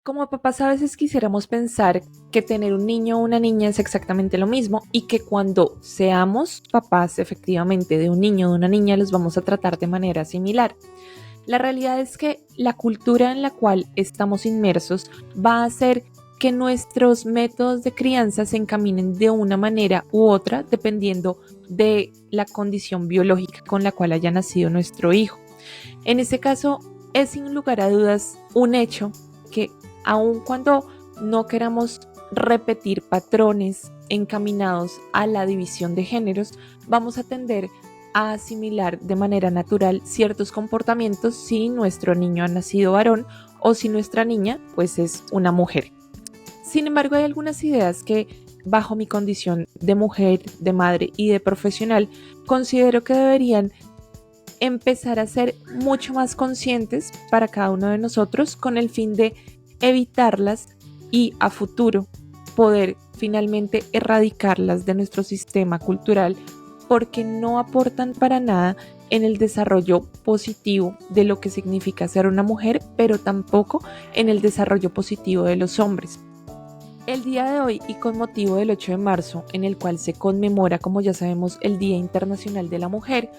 Como papás a veces quisiéramos pensar que tener un niño o una niña es exactamente lo mismo y que cuando seamos papás efectivamente de un niño o de una niña los vamos a tratar de manera similar. La realidad es que la cultura en la cual estamos inmersos va a hacer que nuestros métodos de crianza se encaminen de una manera u otra dependiendo de la condición biológica con la cual haya nacido nuestro hijo. En este caso, es sin lugar a dudas un hecho que aun cuando no queramos repetir patrones encaminados a la división de géneros, vamos a tender a asimilar de manera natural ciertos comportamientos si nuestro niño ha nacido varón o si nuestra niña pues es una mujer. Sin embargo, hay algunas ideas que bajo mi condición de mujer, de madre y de profesional considero que deberían empezar a ser mucho más conscientes para cada uno de nosotros con el fin de evitarlas y a futuro poder finalmente erradicarlas de nuestro sistema cultural porque no aportan para nada en el desarrollo positivo de lo que significa ser una mujer, pero tampoco en el desarrollo positivo de los hombres. El día de hoy y con motivo del 8 de marzo, en el cual se conmemora, como ya sabemos, el Día Internacional de la Mujer,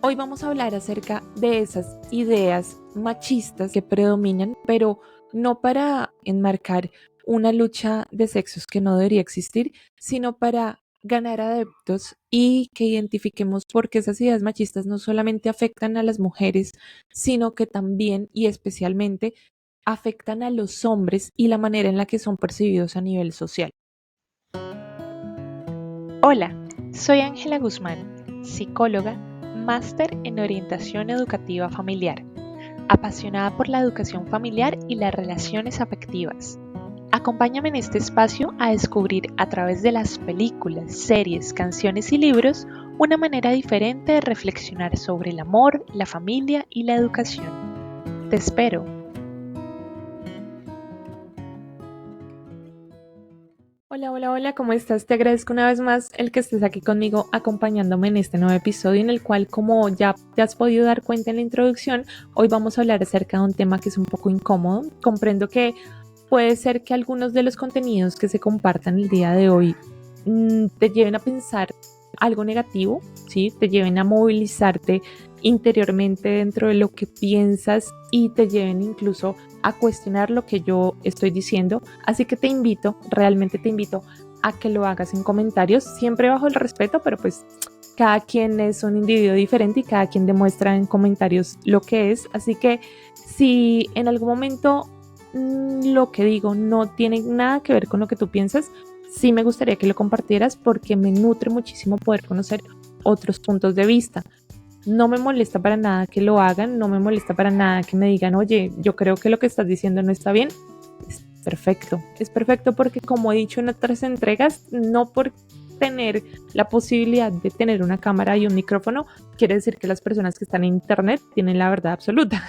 hoy vamos a hablar acerca de esas ideas machistas que predominan, pero no para enmarcar una lucha de sexos que no debería existir, sino para ganar adeptos y que identifiquemos por qué esas ideas machistas no solamente afectan a las mujeres, sino que también y especialmente afectan a los hombres y la manera en la que son percibidos a nivel social. Hola, soy Ángela Guzmán, psicóloga, máster en orientación educativa familiar, apasionada por la educación familiar y las relaciones afectivas. Acompáñame en este espacio a descubrir a través de las películas, series, canciones y libros una manera diferente de reflexionar sobre el amor, la familia y la educación. Te espero. Hola, ¿cómo estás? Te agradezco una vez más el que estés aquí conmigo acompañándome en este nuevo episodio en el cual, como ya te has podido dar cuenta en la introducción, hoy vamos a hablar acerca de un tema que es un poco incómodo. Comprendo que puede ser que algunos de los contenidos que se compartan el día de hoy te lleven a pensar algo negativo, ¿sí? Te lleven a movilizarte interiormente dentro de lo que piensas y te lleven incluso a cuestionar lo que yo estoy diciendo. Así que realmente te invito a que lo hagas en comentarios, siempre bajo el respeto, pero pues cada quien es un individuo diferente y cada quien demuestra en comentarios lo que es. Así que si en algún momento lo que digo no tiene nada que ver con lo que tú piensas, sí me gustaría que lo compartieras porque me nutre muchísimo poder conocer otros puntos de vista. No me molesta para nada que lo hagan, no me molesta para nada que me digan, oye, yo creo que lo que estás diciendo no está bien. Es perfecto porque como he dicho en otras entregas, no por tener la posibilidad de tener una cámara y un micrófono, quiere decir que las personas que están en internet tienen la verdad absoluta.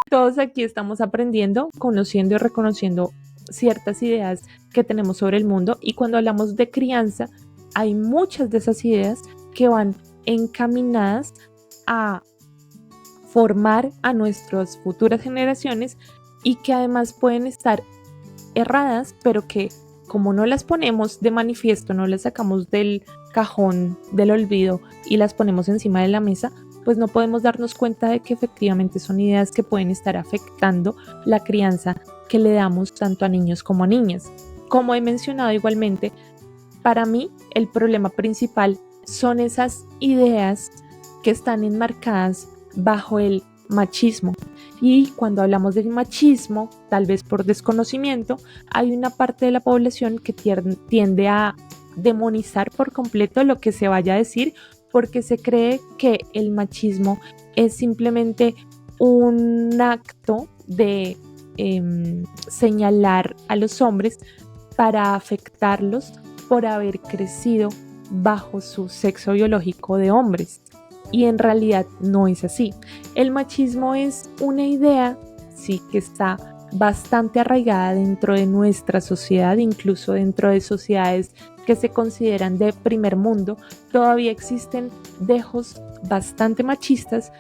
Todos aquí estamos aprendiendo, conociendo y reconociendo ciertas ideas que tenemos sobre el mundo y cuando hablamos de crianza, hay muchas de esas ideas que van encaminadas a formar a nuestras futuras generaciones y que además pueden estar erradas, pero que como no las ponemos de manifiesto, no las sacamos del cajón del olvido y las ponemos encima de la mesa, pues no podemos darnos cuenta de que efectivamente son ideas que pueden estar afectando la crianza que le damos tanto a niños como a niñas. Como he mencionado igualmente, para mí el problema principal son esas ideas que están enmarcadas bajo el machismo. Y cuando hablamos del machismo, tal vez por desconocimiento, hay una parte de la población que tiende a demonizar por completo lo que se vaya a decir porque se cree que el machismo es simplemente un acto de señalar a los hombres para afectarlos por haber crecido bajo su sexo biológico de hombres. Y en realidad no es así. El machismo es una idea, sí, que está bastante arraigada dentro de nuestra sociedad, incluso dentro de sociedades que se consideran de primer mundo. Todavía existen dejos bastante machistas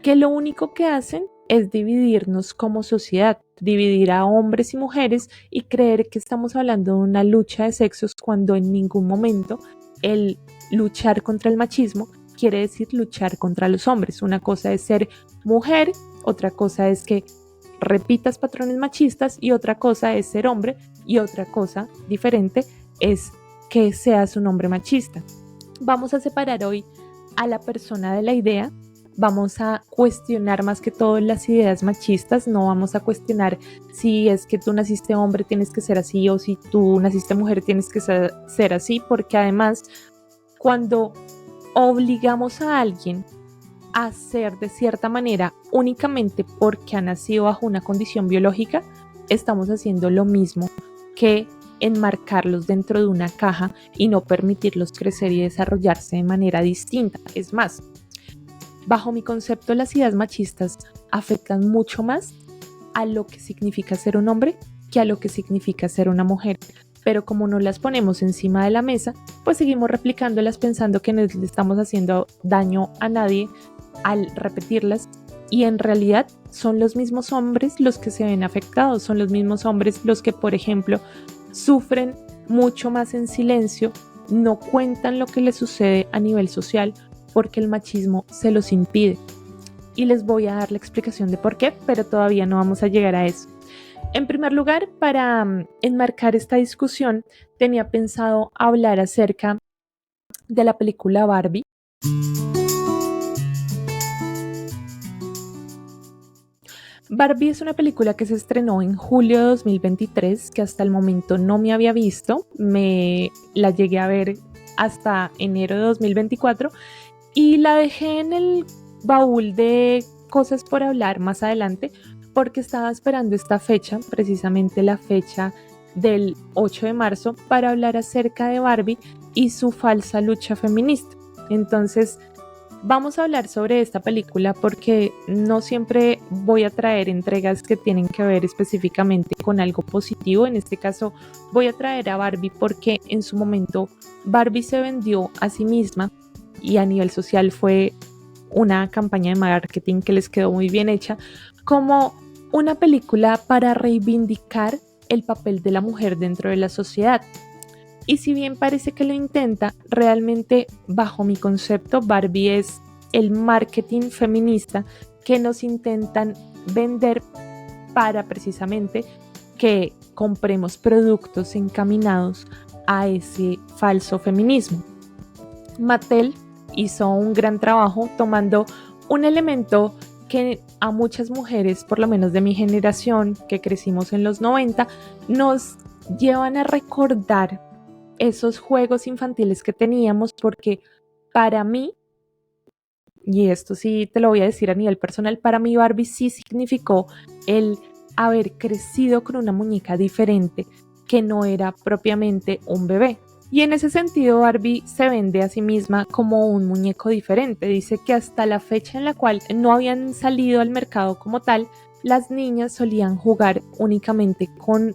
que lo único que hacen es dividirnos como sociedad, dividir a hombres y mujeres y creer que estamos hablando de una lucha de sexos cuando en ningún momento el luchar contra el machismo quiere decir luchar contra los hombres. Una cosa es ser mujer, otra cosa es que repitas patrones machistas y otra cosa es ser hombre y otra cosa diferente es que seas un hombre machista. Vamos a separar hoy a la persona de la idea. Vamos a cuestionar más que todo las ideas machistas, no vamos a cuestionar si es que tú naciste hombre tienes que ser así o si tú naciste mujer tienes que ser así, porque además cuando obligamos a alguien a ser de cierta manera únicamente porque ha nacido bajo una condición biológica, estamos haciendo lo mismo que enmarcarlos dentro de una caja y no permitirlos crecer y desarrollarse de manera distinta. Es más, bajo mi concepto, las ideas machistas afectan mucho más a lo que significa ser un hombre que a lo que significa ser una mujer. Pero como no las ponemos encima de la mesa, pues seguimos replicándolas pensando que no le estamos haciendo daño a nadie al repetirlas, y en realidad son los mismos hombres los que se ven afectados, son los mismos hombres los que, por ejemplo, sufren mucho más en silencio, no cuentan lo que les sucede a nivel social porque el machismo se los impide. Y les voy a dar la explicación de por qué, pero todavía no vamos a llegar a eso. En primer lugar, para enmarcar esta discusión, tenía pensado hablar acerca de la película Barbie. Barbie es una película que se estrenó en julio de 2023, que hasta el momento no me había visto. Me la llegué a ver hasta enero de 2024 y la dejé en el baúl de cosas por hablar más adelante porque estaba esperando esta fecha, precisamente la fecha del 8 de marzo, para hablar acerca de Barbie y su falsa lucha feminista. Entonces, vamos a hablar sobre esta película porque no siempre voy a traer entregas que tienen que ver específicamente con algo positivo. En este caso voy a traer a Barbie porque en su momento Barbie se vendió a sí misma y a nivel social fue una campaña de marketing que les quedó muy bien hecha como una película para reivindicar el papel de la mujer dentro de la sociedad. Y si bien parece que lo intenta, realmente bajo mi concepto Barbie es el marketing feminista que nos intentan vender para precisamente que compremos productos encaminados a ese falso feminismo. Mattel hizo un gran trabajo tomando un elemento que a muchas mujeres, por lo menos de mi generación, que crecimos en los 90, nos llevan a recordar esos juegos infantiles que teníamos, porque para mí, y esto sí te lo voy a decir a nivel personal, para mí Barbie sí significó el haber crecido con una muñeca diferente que no era propiamente un bebé. Y en ese sentido Barbie se vende a sí misma como un muñeco diferente. Dice que hasta la fecha en la cual no habían salido al mercado como tal, las niñas solían jugar únicamente con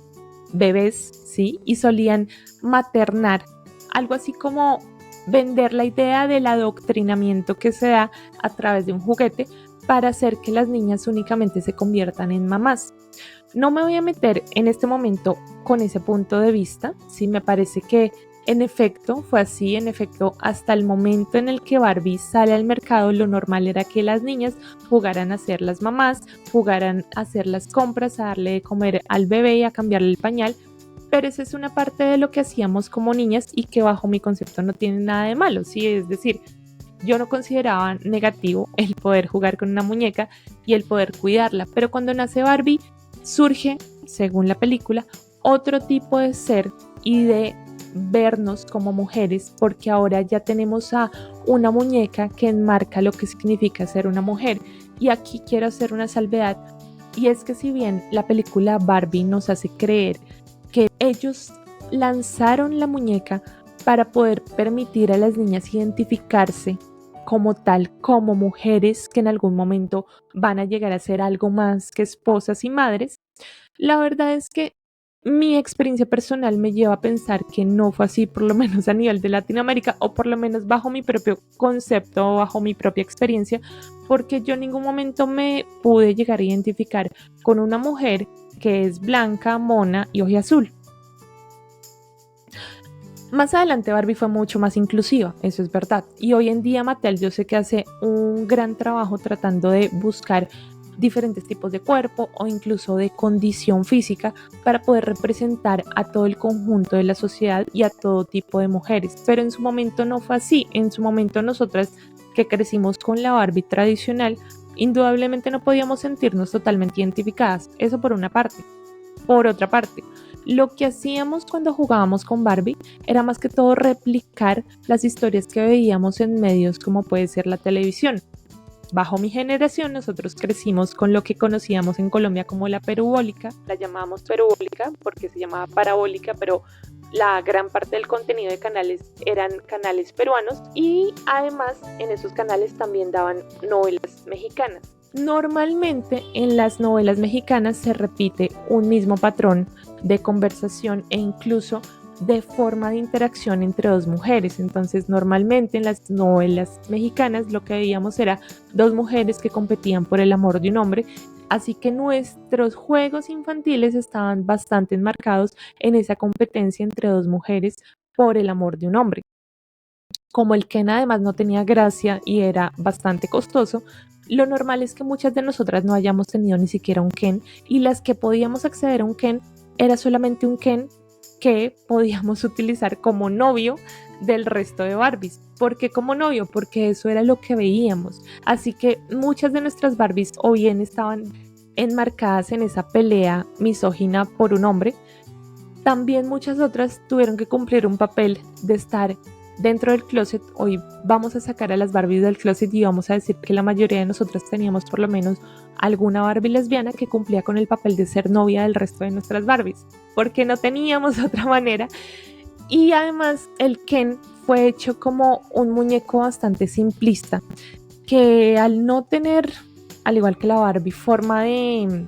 bebés, ¿sí? Y solían maternar, algo así como vender la idea del adoctrinamiento que se da a través de un juguete para hacer que las niñas únicamente se conviertan en mamás. No me voy a meter en este momento con ese punto de vista, sí, me parece que en efecto fue así. En efecto, hasta el momento en el que Barbie sale al mercado, lo normal era que las niñas jugaran a ser las mamás, jugaran a hacer las compras, a darle de comer al bebé y a cambiarle el pañal, pero esa es una parte de lo que hacíamos como niñas y que bajo mi concepto no tiene nada de malo, ¿sí? Es decir, yo no consideraba negativo el poder jugar con una muñeca y el poder cuidarla, pero cuando nace Barbie surge, según la película, otro tipo de ser y de vernos como mujeres, porque ahora ya tenemos a una muñeca que enmarca lo que significa ser una mujer. Y aquí quiero hacer una salvedad, y es que si bien la película Barbie nos hace creer que ellos lanzaron la muñeca para poder permitir a las niñas identificarse como tal, como mujeres que en algún momento van a llegar a ser algo más que esposas y madres, la verdad es que mi experiencia personal me lleva a pensar que no fue así, por lo menos a nivel de Latinoamérica, o por lo menos bajo mi propio concepto o bajo mi propia experiencia, porque yo en ningún momento me pude llegar a identificar con una mujer que es blanca, mona y azul. Más adelante Barbie fue mucho más inclusiva, eso es verdad. Y hoy en día Mattel yo sé que hace un gran trabajo tratando de buscar diferentes tipos de cuerpo o incluso de condición física para poder representar a todo el conjunto de la sociedad y a todo tipo de mujeres. Pero en su momento no fue así. En su momento nosotras que crecimos con la Barbie tradicional, indudablemente no podíamos sentirnos totalmente identificadas. Eso por una parte. Por otra parte, lo que hacíamos cuando jugábamos con Barbie era más que todo replicar las historias que veíamos en medios como puede ser la televisión. Bajo mi generación nosotros crecimos con lo que conocíamos en Colombia como la perubólica, la llamábamos perubólica porque se llamaba parabólica, pero la gran parte del contenido de canales eran canales peruanos y además en esos canales también daban novelas mexicanas. Normalmente en las novelas mexicanas se repite un mismo patrón de conversación e incluso de forma de interacción entre dos mujeres. Entonces normalmente en las novelas mexicanas lo que veíamos era dos mujeres que competían por el amor de un hombre, así que nuestros juegos infantiles estaban bastante enmarcados en esa competencia entre dos mujeres por el amor de un hombre. Como el Ken además no tenía gracia y era bastante costoso, lo normal es que muchas de nosotras no hayamos tenido ni siquiera un Ken y las que podíamos acceder a un Ken era solamente un Ken que podíamos utilizar como novio del resto de Barbies. ¿Por qué como novio? Porque eso era lo que veíamos. Así que muchas de nuestras Barbies o bien estaban enmarcadas en esa pelea misógina por un hombre, también muchas otras tuvieron que cumplir un papel de estar dentro del closet. Hoy vamos a sacar a las Barbies del closet y vamos a decir que la mayoría de nosotras teníamos por lo menos alguna Barbie lesbiana que cumplía con el papel de ser novia del resto de nuestras Barbies, porque no teníamos otra manera. Y además el Ken fue hecho como un muñeco bastante simplista, que al no tener, al igual que la Barbie, forma de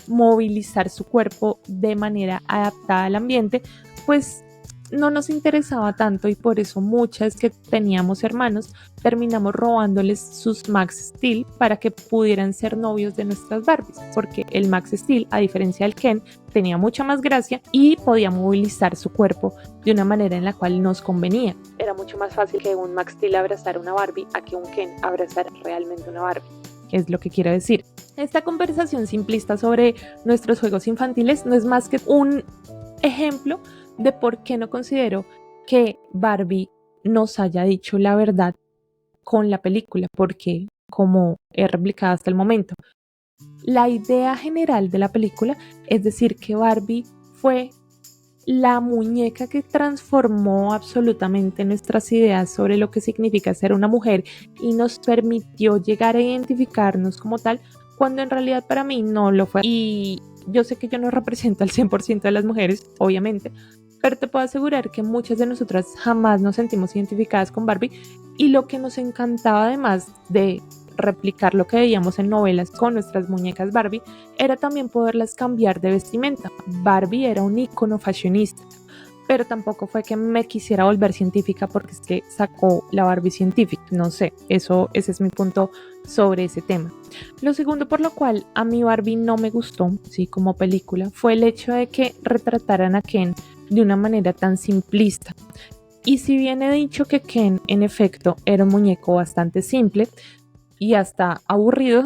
movilizar su cuerpo de manera adaptada al ambiente, pues no nos interesaba tanto y por eso muchas que teníamos hermanos terminamos robándoles sus Max Steel para que pudieran ser novios de nuestras Barbies, porque el Max Steel, a diferencia del Ken, tenía mucha más gracia y podía movilizar su cuerpo de una manera en la cual nos convenía. Era mucho más fácil que un Max Steel abrazara una Barbie a que un Ken abrazara realmente una Barbie. Es lo que quiero decir. Esta conversación simplista sobre nuestros juegos infantiles no es más que un ejemplo de por qué no considero que Barbie nos haya dicho la verdad con la película, porque como he replicado hasta el momento, la idea general de la película es decir que Barbie fue la muñeca que transformó absolutamente nuestras ideas sobre lo que significa ser una mujer y nos permitió llegar a identificarnos como tal, cuando en realidad para mí no lo fue. Y yo sé que yo no represento al 100% de las mujeres, obviamente, pero te puedo asegurar que muchas de nosotras jamás nos sentimos identificadas con Barbie y lo que nos encantaba además de replicar lo que veíamos en novelas con nuestras muñecas Barbie era también poderlas cambiar de vestimenta. Barbie era un ícono fashionista, pero tampoco fue que me quisiera volver científica porque es que sacó la Barbie científica. No sé, ese es mi punto sobre ese tema. Lo segundo por lo cual a mí Barbie no me gustó, sí, como película, fue el hecho de que retrataran a Ken de una manera tan simplista. Y si bien he dicho que Ken en efecto era un muñeco bastante simple y hasta aburrido,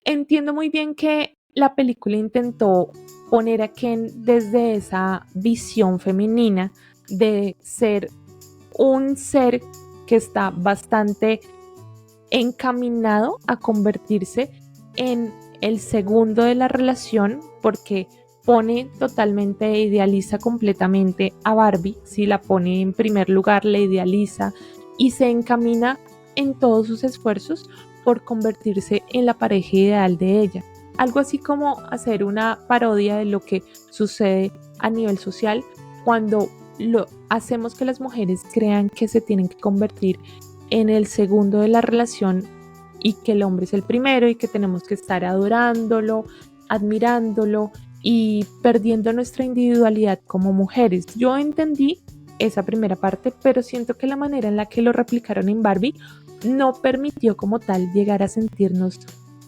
entiendo muy bien que la película intentó poner a Ken desde esa visión femenina de ser un ser que está bastante encaminado a convertirse en el segundo de la relación, porque pone totalmente, idealiza completamente a Barbie, si la pone en primer lugar, la idealiza y se encamina en todos sus esfuerzos por convertirse en la pareja ideal de ella. Algo así como hacer una parodia de lo que sucede a nivel social cuando hacemos que las mujeres crean que se tienen que convertir en el segundo de la relación y que el hombre es el primero y que tenemos que estar adorándolo, admirándolo y perdiendo nuestra individualidad como mujeres. Yo entendí esa primera parte, pero siento que la manera en la que lo replicaron en Barbie no permitió como tal llegar a sentirnos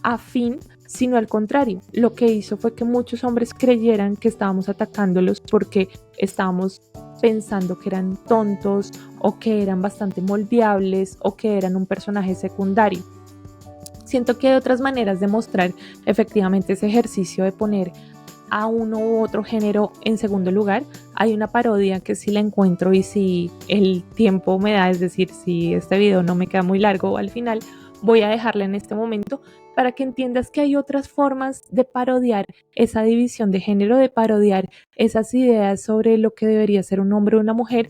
afín, sino al contrario, lo que hizo fue que muchos hombres creyeran que estábamos atacándolos porque estábamos pensando que eran tontos o que eran bastante moldeables o que eran un personaje secundario. Siento que hay otras maneras de mostrar efectivamente ese ejercicio de poner a uno u otro género en segundo lugar. Hay una parodia que si la encuentro y si el tiempo me da, es decir, si este video no me queda muy largo al final, voy a dejarla en este momento para que entiendas que hay otras formas de parodiar esa división de género, de parodiar esas ideas sobre lo que debería ser un hombre o una mujer,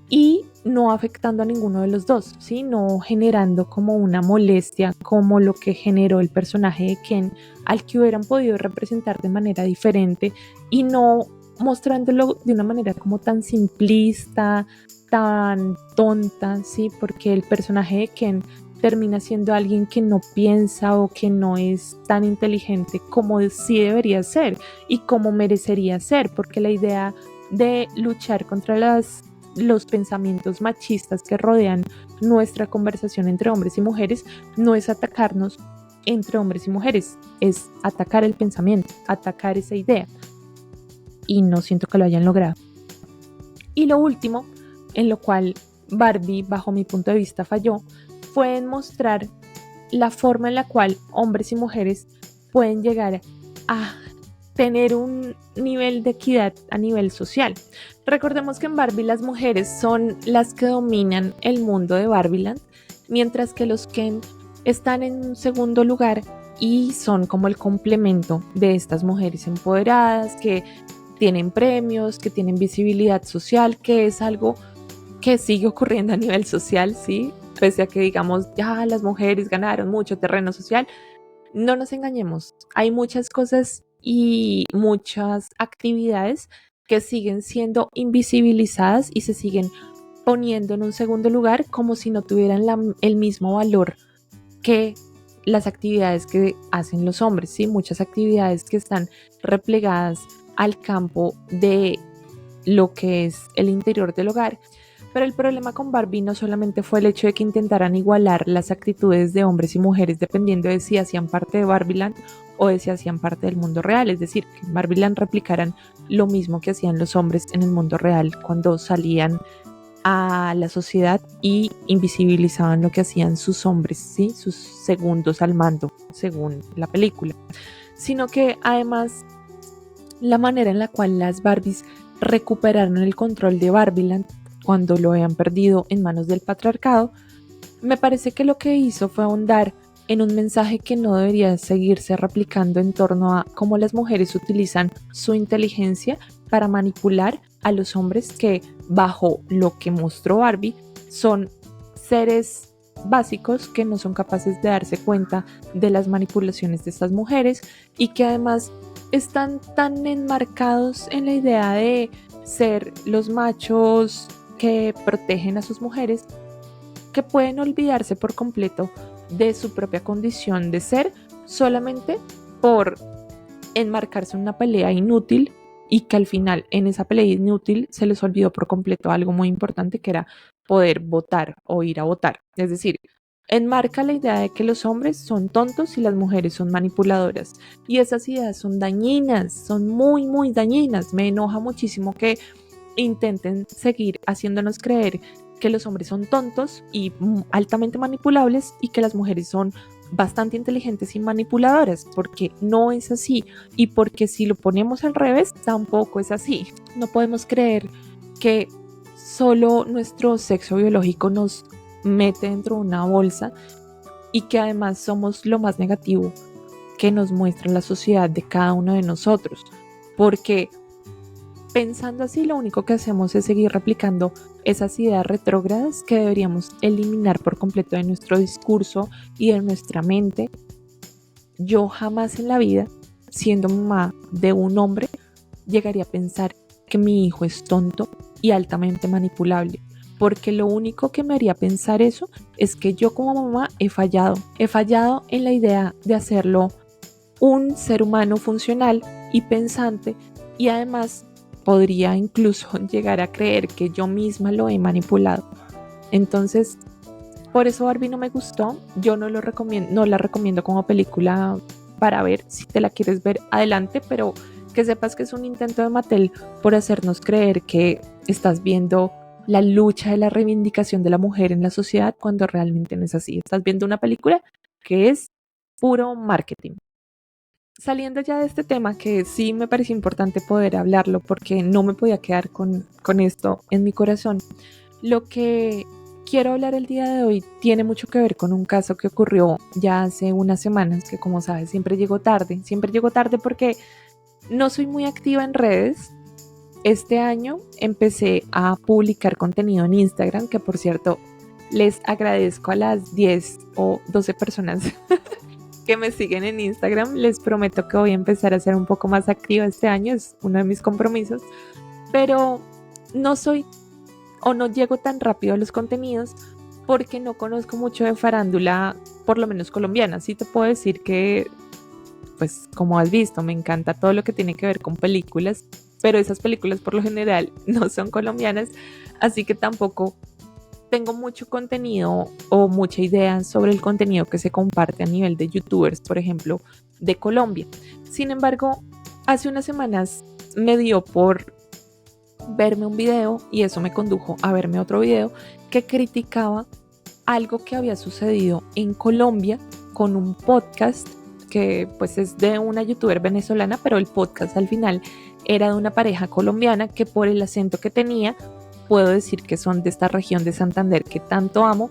y no afectando a ninguno de los dos, ¿sí? No generando como una molestia como lo que generó el personaje de Ken, al que hubieran podido representar de manera diferente y no mostrándolo de una manera como tan simplista, tan tonta, ¿sí? Porque el personaje de Ken termina siendo alguien que no piensa o que no es tan inteligente como sí debería ser y como merecería ser, porque la idea de luchar contra los pensamientos machistas que rodean nuestra conversación entre hombres y mujeres no es atacarnos entre hombres y mujeres, es atacar el pensamiento, atacar esa idea. Y no siento que lo hayan logrado. Y lo último, en lo cual Barbie, bajo mi punto de vista, falló, fue en mostrar la forma en la cual hombres y mujeres pueden llegar a tener un nivel de equidad a nivel social. Recordemos que en Barbie las mujeres son las que dominan el mundo de Barbieland, mientras que los Ken están en un segundo lugar y son como el complemento de estas mujeres empoderadas que tienen premios, que tienen visibilidad social, que es algo que sigue ocurriendo a nivel social, ¿sí? Pese a que digamos, ya las mujeres ganaron mucho terreno social, no nos engañemos, hay muchas cosas y muchas actividades que siguen siendo invisibilizadas y se siguen poniendo en un segundo lugar como si no tuvieran el mismo valor que las actividades que hacen los hombres, ¿sí? Muchas actividades que están replegadas al campo de lo que es el interior del hogar. Pero el problema con Barbie no solamente fue el hecho de que intentaran igualar las actitudes de hombres y mujeres dependiendo de si hacían parte de Barbieland o de si hacían parte del mundo real, es decir, que en Barbieland replicaran lo mismo que hacían los hombres en el mundo real cuando salían a la sociedad y invisibilizaban lo que hacían sus hombres, ¿sí? Sus segundos al mando, según la película. Sino que además la manera en la cual las Barbies recuperaron el control de Barbieland cuando lo habían perdido en manos del patriarcado, me parece que lo que hizo fue ahondar en un mensaje que no debería seguirse replicando en torno a cómo las mujeres utilizan su inteligencia para manipular a los hombres que, bajo lo que mostró Barbie, son seres básicos que no son capaces de darse cuenta de las manipulaciones de estas mujeres y que además están tan enmarcados en la idea de ser los machos que protegen a sus mujeres, que pueden olvidarse por completo de su propia condición de ser solamente por enmarcarse en una pelea inútil y que al final en esa pelea inútil se les olvidó por completo algo muy importante que era poder votar o ir a votar. Es decir, enmarca la idea de que los hombres son tontos y las mujeres son manipuladoras. Y esas ideas son dañinas, son muy, muy dañinas. Me enoja muchísimo que intenten seguir haciéndonos creer que los hombres son tontos y altamente manipulables y que las mujeres son bastante inteligentes y manipuladoras, porque no es así y porque si lo ponemos al revés tampoco es así. No podemos creer que solo nuestro sexo biológico nos mete dentro de una bolsa y que además somos lo más negativo que nos muestra la sociedad de cada uno de nosotros, porque pensando así, lo único que hacemos es seguir replicando esas ideas retrógradas que deberíamos eliminar por completo de nuestro discurso y de nuestra mente. Yo jamás en la vida, siendo mamá de un hombre, llegaría a pensar que mi hijo es tonto y altamente manipulable. porque lo único que me haría pensar eso es que yo como mamá he fallado en la idea de hacerlo un ser humano funcional y pensante, y además podría incluso llegar a creer que yo misma lo he manipulado. Entonces, por eso Barbie no me gustó. Yo no la recomiendo como película para ver. Si te la quieres ver, adelante, pero que sepas que es un intento de Mattel por hacernos creer que estás viendo la lucha de la reivindicación de la mujer en la sociedad cuando realmente no es así. Estás viendo una película que es puro marketing. Saliendo ya de este tema, que sí me pareció importante poder hablarlo porque no me podía quedar con esto en mi corazón, lo que quiero hablar el día de hoy tiene mucho que ver con un caso que ocurrió ya hace unas semanas, que como sabes siempre llego tarde porque no soy muy activa en redes. Este año empecé a publicar contenido en Instagram, que por cierto les agradezco a las 10 o 12 personas que me siguen en Instagram. Les prometo que voy a empezar a ser un poco más activa este año, es uno de mis compromisos, pero no soy o no llego tan rápido a los contenidos porque no conozco mucho de farándula, por lo menos colombiana. Sí te puedo decir que, pues como has visto, me encanta todo lo que tiene que ver con películas, pero esas películas por lo general no son colombianas, así que tampoco tengo mucho contenido o mucha idea sobre el contenido que se comparte a nivel de youtubers, por ejemplo, de Colombia. Sin embargo, hace unas semanas me dio por verme un video y eso me condujo a verme otro video que criticaba algo que había sucedido en Colombia con un podcast que pues es de una youtuber venezolana, pero el podcast al final era de una pareja colombiana que por el acento que tenía puedo decir que son de esta región de Santander que tanto amo,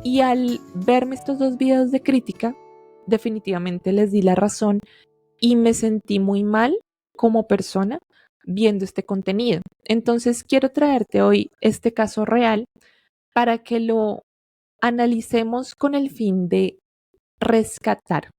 y al verme estos dos videos de crítica definitivamente les di la razón y me sentí muy mal como persona viendo este contenido. Entonces quiero traerte hoy este caso real para que lo analicemos con el fin de rescatar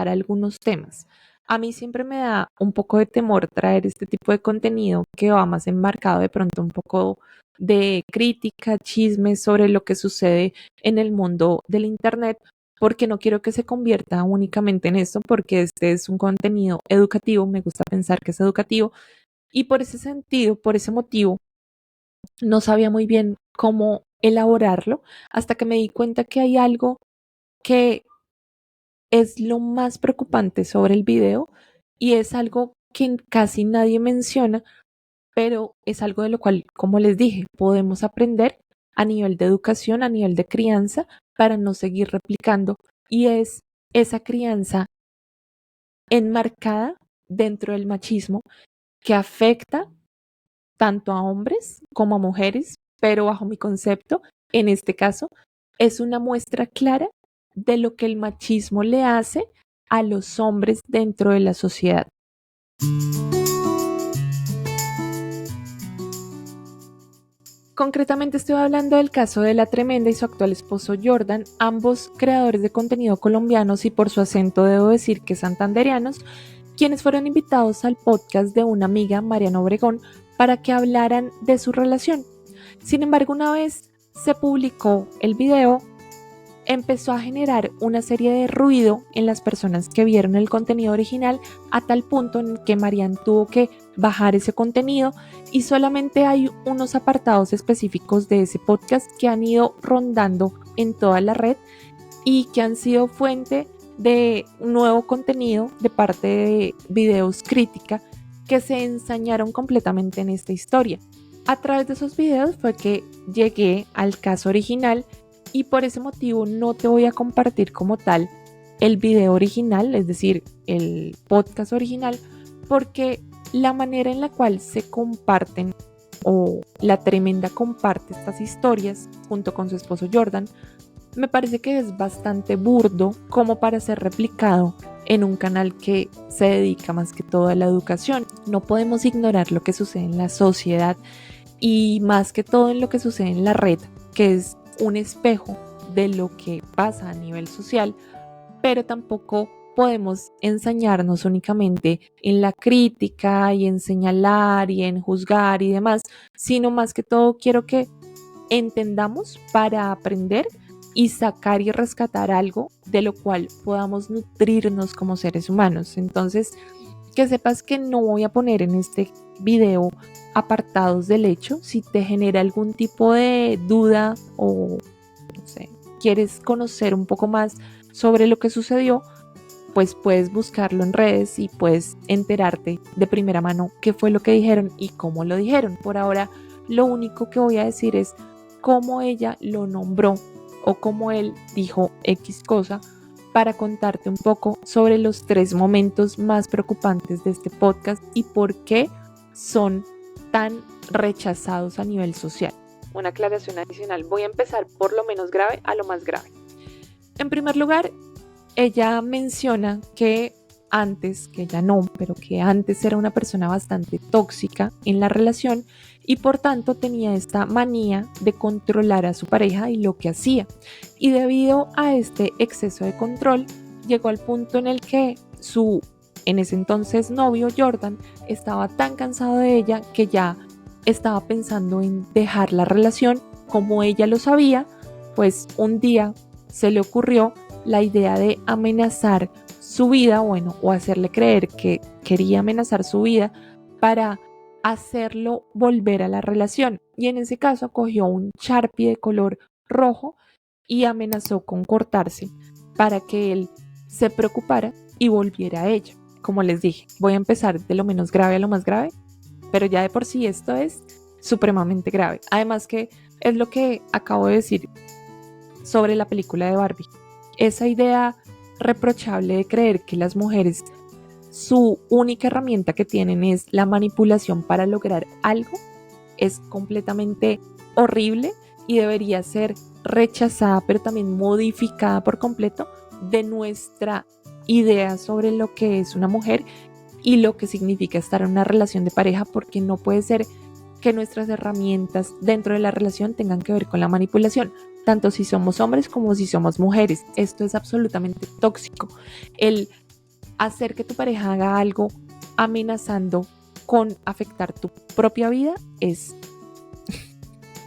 algunos temas. A mí siempre me da un poco de temor traer este tipo de contenido que va más enmarcado de pronto un poco de crítica, chismes sobre lo que sucede en el mundo del Internet, porque no quiero que se convierta únicamente en esto, porque este es un contenido educativo, me gusta pensar que es educativo, y por ese sentido, por ese motivo, no sabía muy bien cómo elaborarlo hasta que me di cuenta que hay algo que es lo más preocupante sobre el video y es algo que casi nadie menciona, pero es algo de lo cual, como les dije, podemos aprender a nivel de educación, a nivel de crianza, para no seguir replicando, y es esa crianza enmarcada dentro del machismo que afecta tanto a hombres como a mujeres, pero bajo mi concepto, en este caso, es una muestra clara de lo que el machismo le hace a los hombres dentro de la sociedad. Concretamente estoy hablando del caso de La Tremenda y su actual esposo Jordan, ambos creadores de contenido colombianos y por su acento debo decir que santandereanos, quienes fueron invitados al podcast de una amiga, Mariana Obregón, para que hablaran de su relación. Sin embargo, una vez se publicó el video, empezó a generar una serie de ruido en las personas que vieron el contenido original, a tal punto en que Marian tuvo que bajar ese contenido y solamente hay unos apartados específicos de ese podcast que han ido rondando en toda la red y que han sido fuente de nuevo contenido de parte de videos crítica que se ensañaron completamente en esta historia. A través de esos videos fue que llegué al caso original y por ese motivo no te voy a compartir como tal el video original, es decir, el podcast original, porque la manera en la cual se comparten o La Tremenda comparte estas historias junto con su esposo Jordan, me parece que es bastante burdo como para ser replicado en un canal que se dedica más que todo a la educación. No podemos ignorar lo que sucede en la sociedad y más que todo en lo que sucede en la red, que es un espejo de lo que pasa a nivel social, pero tampoco podemos ensañarnos únicamente en la crítica y en señalar y en juzgar y demás, sino más que todo quiero que entendamos para aprender y sacar y rescatar algo de lo cual podamos nutrirnos como seres humanos. Entonces, que sepas que no voy a poner en este video apartados del hecho. Si te genera algún tipo de duda o, no sé, quieres conocer un poco más sobre lo que sucedió, pues puedes buscarlo en redes y puedes enterarte de primera mano qué fue lo que dijeron y cómo lo dijeron. Por ahora, lo único que voy a decir es cómo ella lo nombró o cómo él dijo X cosa, para contarte un poco sobre los 3 momentos más preocupantes de este podcast y por qué son tan rechazados a nivel social. Una aclaración adicional, voy a empezar por lo menos grave a lo más grave. En primer lugar, ella menciona que antes era una persona bastante tóxica en la relación y por tanto tenía esta manía de controlar a su pareja y lo que hacía. Y debido a este exceso de control, llegó al punto en el que su, en ese entonces novio Jordan, estaba tan cansado de ella que ya estaba pensando en dejar la relación. Como ella lo sabía, pues un día se le ocurrió la idea de amenazar su vida, o hacerle creer que quería amenazar su vida para hacerlo volver a la relación. Y en ese caso cogió un Sharpie de color rojo y amenazó con cortarse para que él se preocupara y volviera a ella. Como les dije, voy a empezar de lo menos grave a lo más grave, pero ya de por sí esto es supremamente grave. Además que es lo que acabo de decir sobre la película de Barbie. Esa idea reprochable de creer que las mujeres, su única herramienta que tienen es la manipulación para lograr algo, es completamente horrible y debería ser rechazada, pero también modificada por completo de nuestra idea sobre lo que es una mujer y lo que significa estar en una relación de pareja, porque no puede ser que nuestras herramientas dentro de la relación tengan que ver con la manipulación, tanto si somos hombres como si somos mujeres. Esto es absolutamente tóxico. El hacer que tu pareja haga algo amenazando con afectar tu propia vida es,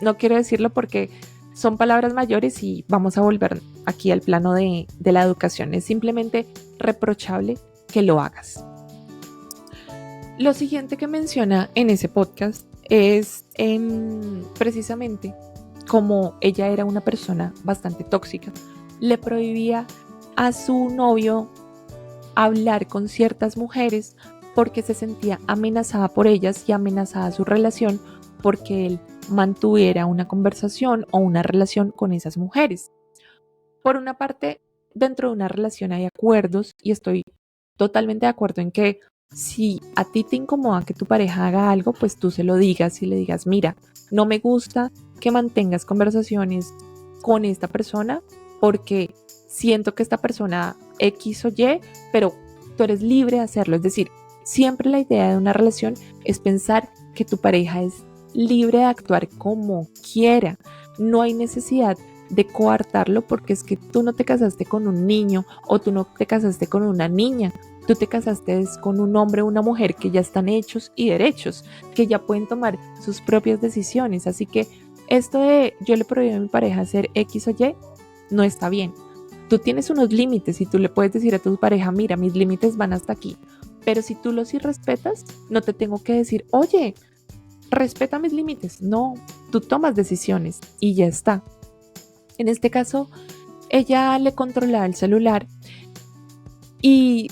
no quiero decirlo porque son palabras mayores y vamos a volver aquí al plano de la educación. Es simplemente reprochable que lo hagas. Lo siguiente que menciona en ese podcast es precisamente como ella era una persona bastante tóxica, le prohibía a su novio hablar con ciertas mujeres porque se sentía amenazada por ellas y amenazada su relación porque él mantuviera una conversación o una relación con esas mujeres. Por una parte, dentro de una relación hay acuerdos y estoy totalmente de acuerdo en que si a ti te incomoda que tu pareja haga algo, pues tú se lo digas y le digas, mira, no me gusta que mantengas conversaciones con esta persona porque siento que esta persona X o Y, pero tú eres libre de hacerlo. Es decir, siempre la idea de una relación es pensar que tu pareja es libre de actuar como quiera. No hay necesidad de coartarlo porque es que tú no te casaste con un niño o tú no te casaste con una niña. Tú te casaste con un hombre o una mujer que ya están hechos y derechos, que ya pueden tomar sus propias decisiones. Así que esto de yo le prohíbo a mi pareja hacer X o Y no está bien. Tú tienes unos límites y tú le puedes decir a tu pareja, mira, mis límites van hasta aquí. Pero si tú los irrespetas, no te tengo que decir, oye, respeta mis límites. No, tú tomas decisiones y ya está. En este caso, ella le controlaba el celular y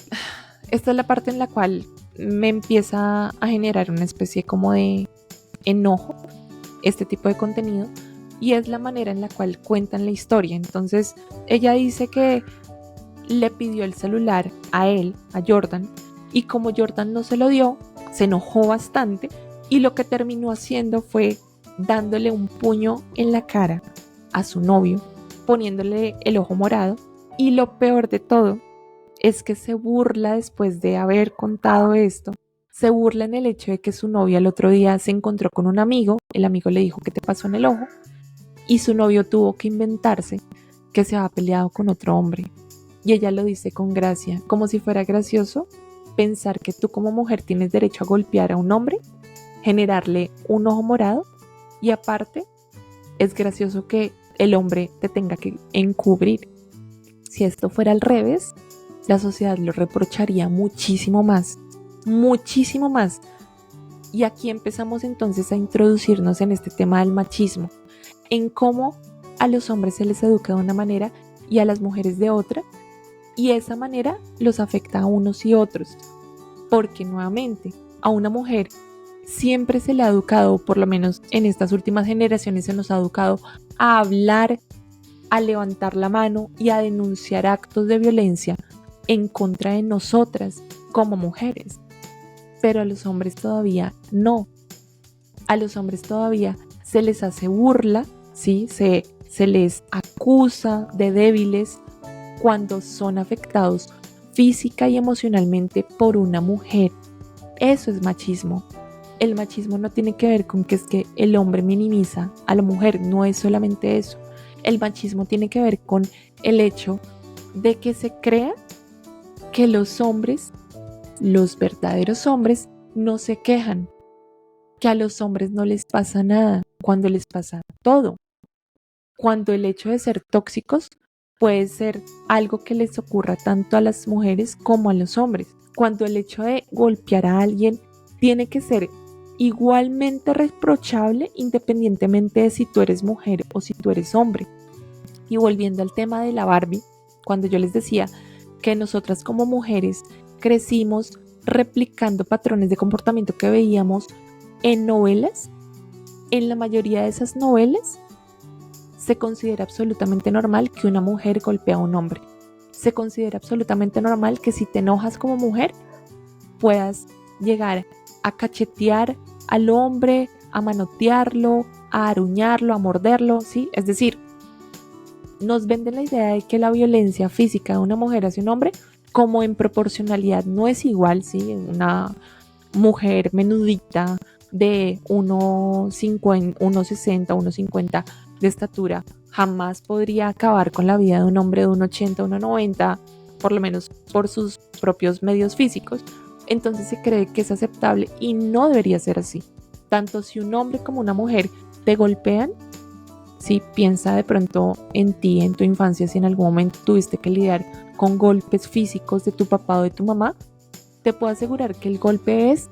esta es la parte en la cual me empieza a generar una especie como de enojo este tipo de contenido, y es la manera en la cual cuentan la historia. Entonces ella dice que le pidió el celular a él, a Jordan, y como Jordan no se lo dio, se enojó bastante y lo que terminó haciendo fue dándole un puño en la cara a su novio, poniéndole el ojo morado, y lo peor de todo es que se burla después de haber contado esto. Se burla en el hecho de que su novia el otro día se encontró con un amigo, el amigo le dijo ¿qué te pasó en el ojo? Y su novio tuvo que inventarse que se había peleado con otro hombre. Y ella lo dice con gracia, como si fuera gracioso pensar que tú como mujer tienes derecho a golpear a un hombre, generarle un ojo morado y aparte es gracioso que el hombre te tenga que encubrir. Si esto fuera al revés, la sociedad lo reprocharía muchísimo más, muchísimo más. Y aquí empezamos entonces a introducirnos en este tema del machismo, en cómo a los hombres se les educa de una manera y a las mujeres de otra, y esa manera los afecta a unos y otros, porque nuevamente a una mujer siempre se le ha educado, por lo menos en estas últimas generaciones se nos ha educado a hablar, a levantar la mano y a denunciar actos de violencia en contra de nosotras como mujeres. Pero a los hombres todavía no. A los hombres todavía se les hace burla, ¿sí? Se les acusa de débiles cuando son afectados física y emocionalmente por una mujer. Eso es machismo. El machismo no tiene que ver con que es que el hombre minimiza a la mujer, no es solamente eso. El machismo tiene que ver con el hecho de que se crea que los hombres, los verdaderos hombres, no se quejan, que a los hombres no les pasa nada, cuando les pasa todo. Cuando el hecho de ser tóxicos puede ser algo que les ocurra tanto a las mujeres como a los hombres. Cuando el hecho de golpear a alguien tiene que ser igualmente reprochable independientemente de si tú eres mujer o si tú eres hombre. Y volviendo al tema de la Barbie, cuando yo les decía que nosotras como mujeres crecimos replicando patrones de comportamiento que veíamos en novelas, en la mayoría de esas novelas se considera absolutamente normal que una mujer golpee a un hombre. Se considera absolutamente normal que si te enojas como mujer puedas llegar a cachetear al hombre, a manotearlo, a aruñarlo, a morderlo, ¿sí? Es decir, nos venden la idea de que la violencia física de una mujer hacia un hombre, como en proporcionalidad no es igual, ¿sí? Una mujer menudita de 1,60, 1,50 de estatura jamás podría acabar con la vida de un hombre de 1,80, 1,90, por lo menos por sus propios medios físicos. Entonces se cree que es aceptable y no debería ser así. Tanto si un hombre como una mujer te golpean, si piensa de pronto en ti, en tu infancia, si en algún momento tuviste que lidiar con golpes físicos de tu papá o de tu mamá, te puedo asegurar que el golpe es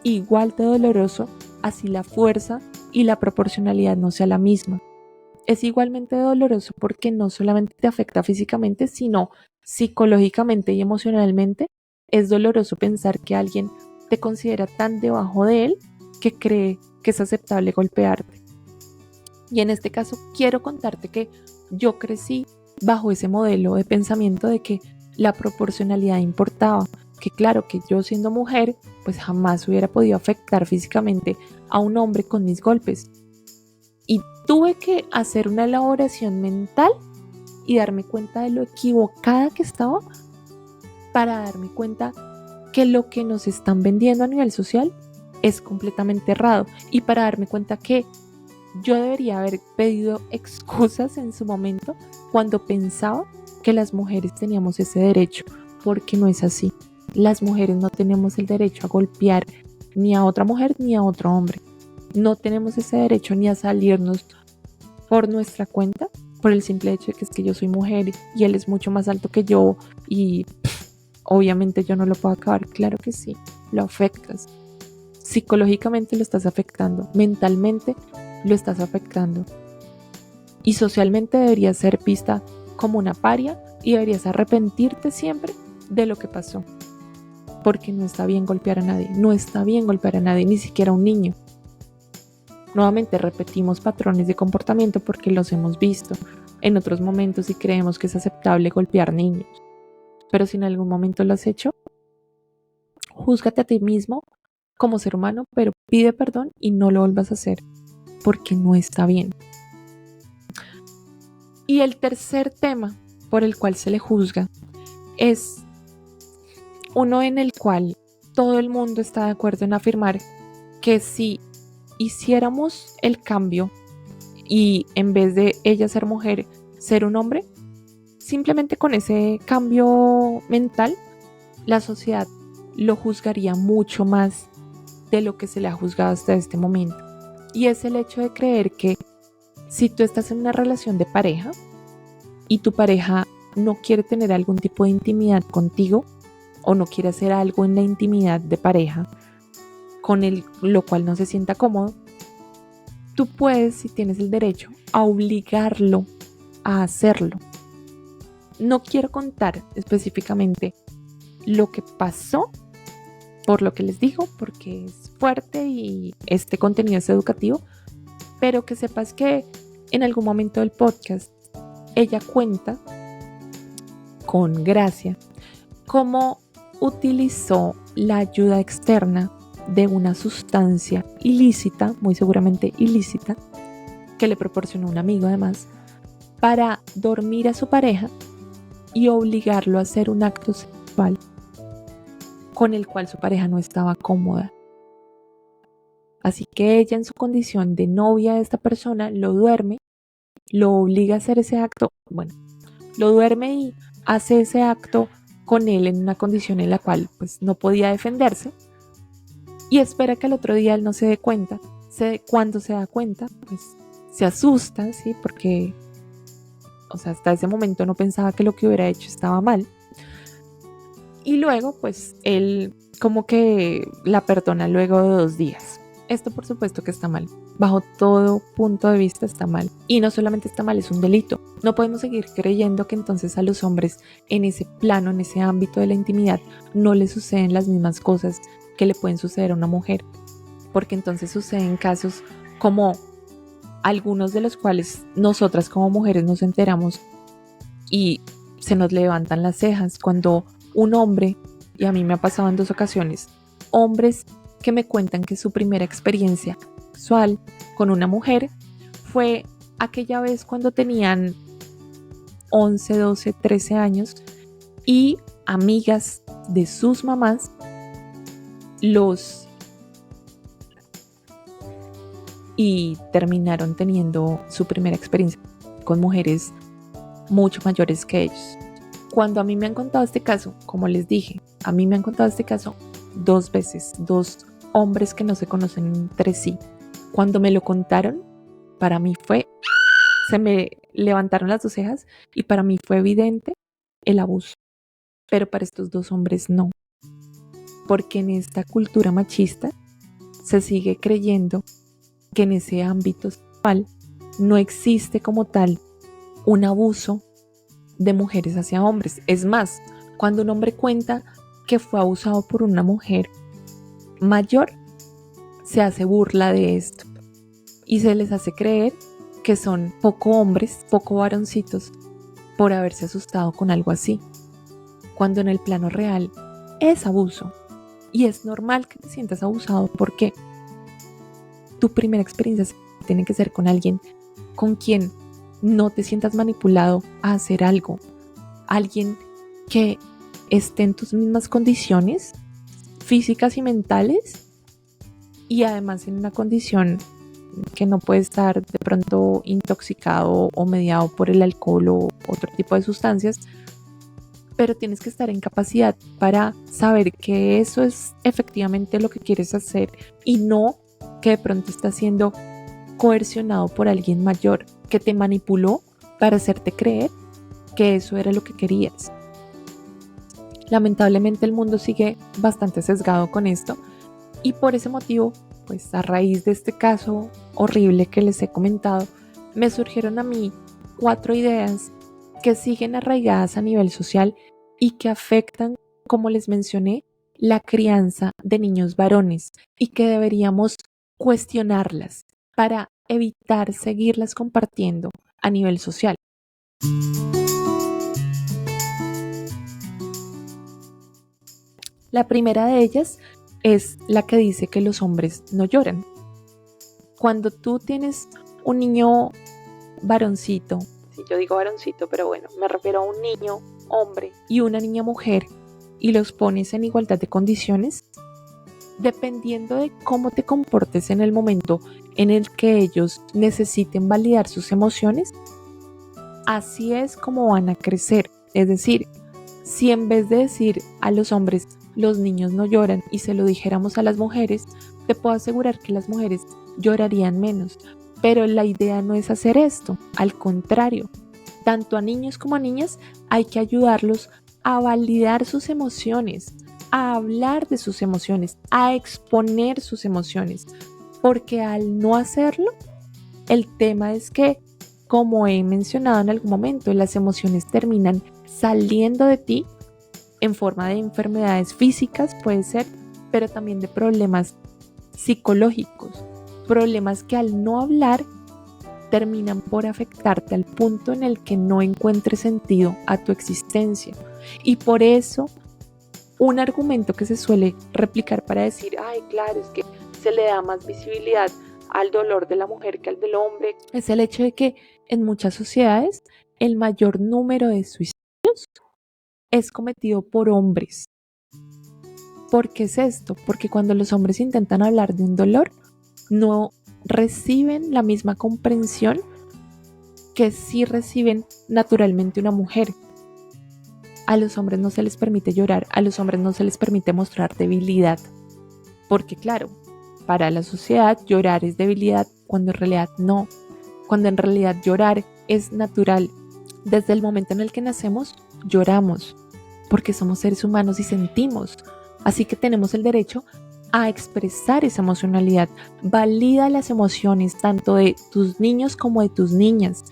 igual de doloroso, así la fuerza y la proporcionalidad no sea la misma. Es igualmente doloroso porque no solamente te afecta físicamente, sino psicológicamente y emocionalmente. Es doloroso pensar que alguien te considera tan debajo de él que cree que es aceptable golpearte. Y en este caso quiero contarte que yo crecí bajo ese modelo de pensamiento de que la proporcionalidad importaba, que claro, que yo siendo mujer pues jamás hubiera podido afectar físicamente a un hombre con mis golpes. Y tuve que hacer una elaboración mental y darme cuenta de lo equivocada que estaba para darme cuenta que lo que nos están vendiendo a nivel social es completamente errado y para darme cuenta que yo debería haber pedido excusas en su momento cuando pensaba que las mujeres teníamos ese derecho, porque no es así. Las mujeres no tenemos el derecho a golpear ni a otra mujer ni a otro hombre. No tenemos ese derecho ni a salirnos por nuestra cuenta, por el simple hecho de que es que yo soy mujer y él es mucho más alto que yo y obviamente yo no lo puedo acabar. Claro que sí, lo afectas. Psicológicamente lo estás afectando, mentalmente lo estás afectando. Y socialmente deberías ser vista como una paria y deberías arrepentirte siempre de lo que pasó. Porque no está bien golpear a nadie, no está bien golpear a nadie, ni siquiera a un niño. Nuevamente repetimos patrones de comportamiento porque los hemos visto en otros momentos y creemos que es aceptable golpear niños. Pero si en algún momento lo has hecho, júzgate a ti mismo como ser humano, pero pide perdón y no lo vuelvas a hacer porque no está bien. Y el tercer tema por el cual se le juzga es uno en el cual todo el mundo está de acuerdo en afirmar que si hiciéramos el cambio y en vez de ella ser mujer, ser un hombre, simplemente con ese cambio mental, la sociedad lo juzgaría mucho más de lo que se le ha juzgado hasta este momento. Y es el hecho de creer que Si tú estás en una relación de pareja y tu pareja no quiere tener algún tipo de intimidad contigo o no quiere hacer algo en la intimidad de pareja lo cual no se sienta cómodo, tú puedes, si tienes el derecho, a obligarlo a hacerlo. No quiero contar específicamente lo que pasó, por lo que les digo, porque es fuerte y este contenido es educativo, pero que sepas que en algún momento del podcast ella cuenta con gracia cómo utilizó la ayuda externa de una sustancia ilícita, muy seguramente ilícita, que le proporcionó un amigo además, para dormir a su pareja y obligarlo a hacer un acto sexual con el cual su pareja no estaba cómoda. Así que ella, en su condición de novia de esta persona, lo duerme, lo obliga a hacer ese acto, lo duerme y hace ese acto con él en una condición en la cual pues no podía defenderse, y espera que al otro día él no se dé cuenta. Cuando se da cuenta, pues se asusta, ¿sí? Porque, hasta ese momento no pensaba que lo que hubiera hecho estaba mal. Y luego, pues, él como que la perdona luego de 2 días. Esto por supuesto que está mal. Bajo todo punto de vista está mal. Y no solamente está mal, es un delito. No podemos seguir creyendo que entonces a los hombres en ese plano, en ese ámbito de la intimidad, no les suceden las mismas cosas que le pueden suceder a una mujer. Porque entonces suceden casos como algunos de los cuales nosotras como mujeres nos enteramos y se nos levantan las cejas cuando un hombre, y a mí me ha pasado en 2 ocasiones, hombres que me cuentan que su primera experiencia sexual con una mujer fue aquella vez cuando tenían 11, 12, 13 años y amigas de sus mamás y terminaron teniendo su primera experiencia con mujeres mucho mayores que ellos. Cuando a mí me han contado este caso, como les dije, a mí me han contado este caso 2 veces, 2 hombres que no se conocen entre sí. Cuando me lo contaron, para mí se me levantaron las 2 cejas y para mí fue evidente el abuso. Pero para estos 2 hombres no. Porque en esta cultura machista se sigue creyendo que en ese ámbito sexual no existe como tal un abuso de mujeres hacia hombres. Es más, cuando un hombre cuenta que fue abusado por una mujer mayor, se hace burla de esto y se les hace creer que son poco hombres, poco varoncitos por haberse asustado con algo así, cuando en el plano real es abuso y es normal que te sientas abusado porque tu primera experiencia tiene que ser con alguien con quien no te sientas manipulado a hacer algo, alguien que esté en tus mismas condiciones físicas y mentales y además en una condición que no puede estar de pronto intoxicado o mediado por el alcohol o otro tipo de sustancias, pero tienes que estar en capacidad para saber que eso es efectivamente lo que quieres hacer y no que de pronto estás siendo coercionado por alguien mayor que te manipuló para hacerte creer que eso era lo que querías. Lamentablemente el mundo sigue bastante sesgado con esto y por ese motivo, pues a raíz de este caso horrible que les he comentado, me surgieron a mí 4 ideas que siguen arraigadas a nivel social y que afectan, como les mencioné, la crianza de niños varones y que deberíamos cuestionarlas para evitar seguirlas compartiendo a nivel social. La primera de ellas es la que dice que los hombres no lloran. Cuando tú tienes un niño varoncito, si yo digo varoncito, pero bueno, me refiero a un niño hombre y una niña mujer y los pones en igualdad de condiciones, dependiendo de cómo te comportes en el momento en el que ellos necesiten validar sus emociones, así es como van a crecer. Es decir, si en vez de decir a los hombres los niños no lloran y se lo dijéramos a las mujeres, te puedo asegurar que las mujeres llorarían menos, Pero la idea no es hacer esto, al contrario, tanto a niños como a niñas hay que ayudarlos a validar sus emociones, a hablar de sus emociones, a exponer sus emociones, porque al no hacerlo, el tema es que, como he mencionado en algún momento, las emociones terminan saliendo de ti en forma de enfermedades físicas, puede ser, pero también de problemas psicológicos, problemas que al no hablar terminan por afectarte al punto en el que no encuentres sentido a tu existencia. Y por eso, un argumento que se suele replicar para decir, ay, claro, es que se le da más visibilidad al dolor de la mujer que al del hombre, es el hecho de que en muchas sociedades el mayor número de suicidios es cometido por hombres. ¿Por qué es esto? Porque cuando los hombres intentan hablar de un dolor, no reciben la misma comprensión que sí reciben naturalmente una mujer. A los hombres no se les permite llorar, a los hombres no se les permite mostrar debilidad. Porque claro, para la sociedad llorar es debilidad, cuando en realidad no. Cuando en realidad llorar es natural. Desde el momento en el que nacemos, lloramos, porque somos seres humanos y sentimos. Así que tenemos el derecho a expresar esa emocionalidad. Valida las emociones tanto de tus niños como de tus niñas.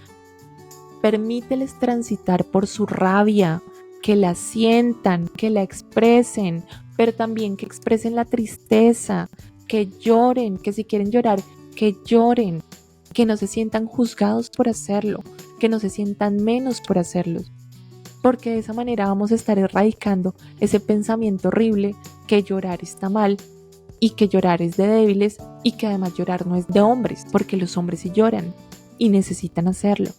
Permíteles transitar por su rabia, que la sientan, que la expresen, pero también que expresen la tristeza, que lloren, que si quieren llorar, que lloren, que no se sientan juzgados por hacerlo, que no se sientan menos por hacerlo. Porque de esa manera vamos a estar erradicando ese pensamiento horrible que llorar está mal y que llorar es de débiles y que además llorar no es de hombres, porque los hombres sí lloran y necesitan hacerlo.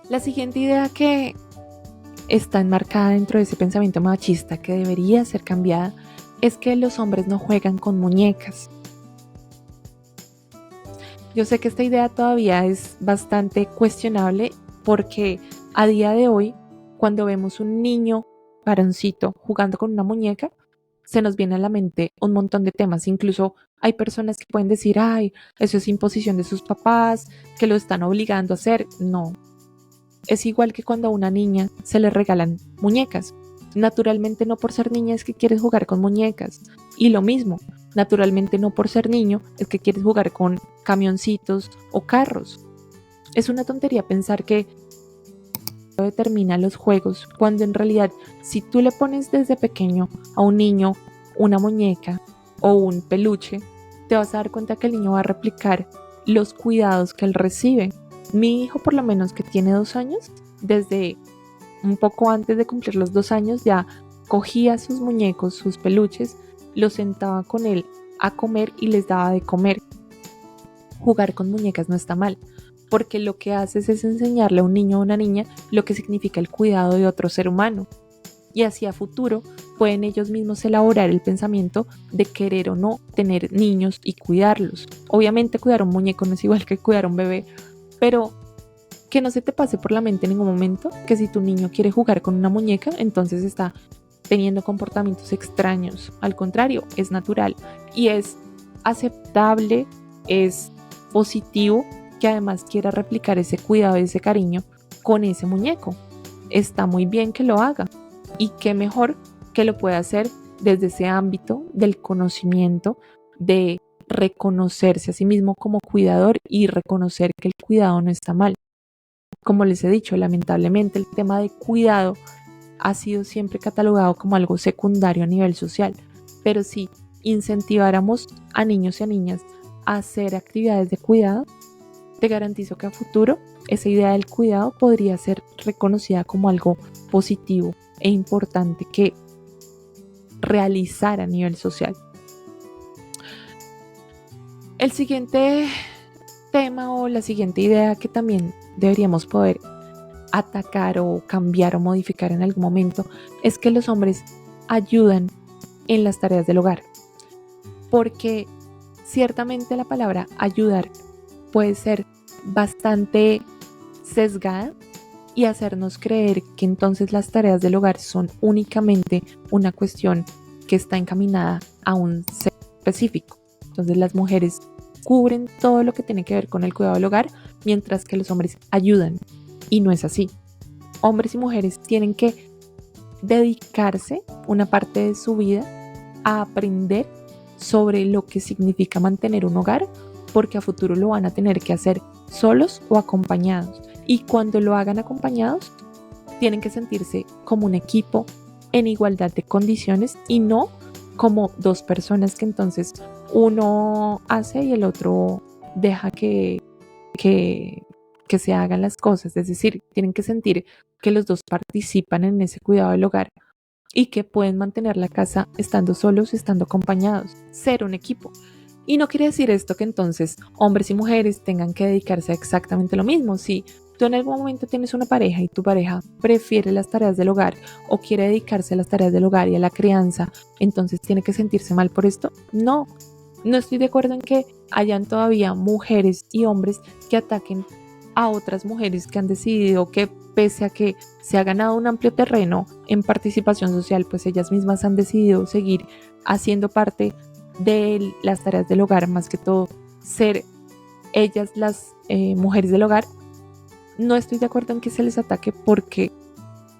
La siguiente idea que está enmarcada dentro de ese pensamiento machista que debería ser cambiada es que los hombres no juegan con muñecas. Yo sé que esta idea todavía es bastante cuestionable porque a día de hoy, cuando vemos un niño varoncito jugando con una muñeca, se nos viene a la mente un montón de temas. Incluso hay personas que pueden decir, ay, eso es imposición de sus papás, que lo están obligando a hacer. No. Es igual que cuando a una niña se le regalan muñecas. Naturalmente no por ser niña es que quieres jugar con muñecas. Y lo mismo, naturalmente no por ser niño es que quieres jugar con camioncitos o carros. Es una tontería pensar que determina los juegos, cuando en realidad si tú le pones desde pequeño a un niño una muñeca o un peluche, te vas a dar cuenta que el niño va a replicar los cuidados que él recibe. Mi hijo, por lo menos que tiene 2 años, desde un poco antes de cumplir los 2 años ya cogía sus muñecos, sus peluches, los sentaba con él a comer y les daba de comer. Jugar con muñecas no está mal, porque lo que haces es enseñarle a un niño o una niña lo que significa el cuidado de otro ser humano. Y así a futuro pueden ellos mismos elaborar el pensamiento de querer o no tener niños y cuidarlos. Obviamente cuidar un muñeco no es igual que cuidar un bebé, pero que no se te pase por la mente en ningún momento que si tu niño quiere jugar con una muñeca, entonces está teniendo comportamientos extraños. Al contrario, es natural y es aceptable, es positivo que además quiera replicar ese cuidado y ese cariño con ese muñeco. Está muy bien que lo haga y qué mejor que lo pueda hacer desde ese ámbito del conocimiento, de reconocerse a sí mismo como cuidador y reconocer que el cuidado no está mal. Como les he dicho, lamentablemente el tema de cuidado ha sido siempre catalogado como algo secundario a nivel social, pero si incentiváramos a niños y a niñas a hacer actividades de cuidado, te garantizo que a futuro esa idea del cuidado podría ser reconocida como algo positivo e importante que realizar a nivel social. El siguiente tema o la siguiente idea que también deberíamos poder atacar o cambiar o modificar en algún momento es que los hombres ayudan en las tareas del hogar, porque ciertamente la palabra ayudar puede ser bastante sesgada y hacernos creer que entonces las tareas del hogar son únicamente una cuestión que está encaminada a un sexo específico. Entonces las mujeres cubren todo lo que tiene que ver con el cuidado del hogar, mientras que los hombres ayudan. Y no es así. Hombres y mujeres tienen que dedicarse una parte de su vida a aprender sobre lo que significa mantener un hogar, porque a futuro lo van a tener que hacer solos o acompañados. Y cuando lo hagan acompañados, tienen que sentirse como un equipo en igualdad de condiciones y no como dos personas que entonces uno hace y el otro deja que se hagan las cosas. Es decir, tienen que sentir que los dos participan en ese cuidado del hogar y que pueden mantener la casa estando solos, estando acompañados, ser un equipo. Y no quiere decir esto que entonces hombres y mujeres tengan que dedicarse a exactamente lo mismo. Si tú en algún momento tienes una pareja y tu pareja prefiere las tareas del hogar o quiere dedicarse a las tareas del hogar y a la crianza, entonces tiene que sentirse mal por esto. No estoy de acuerdo en que hayan todavía mujeres y hombres que ataquen a otras mujeres que han decidido que pese a que se ha ganado un amplio terreno en participación social, pues ellas mismas han decidido seguir haciendo parte de las tareas del hogar, más que todo ser ellas las mujeres del hogar. No estoy de acuerdo en que se les ataque porque,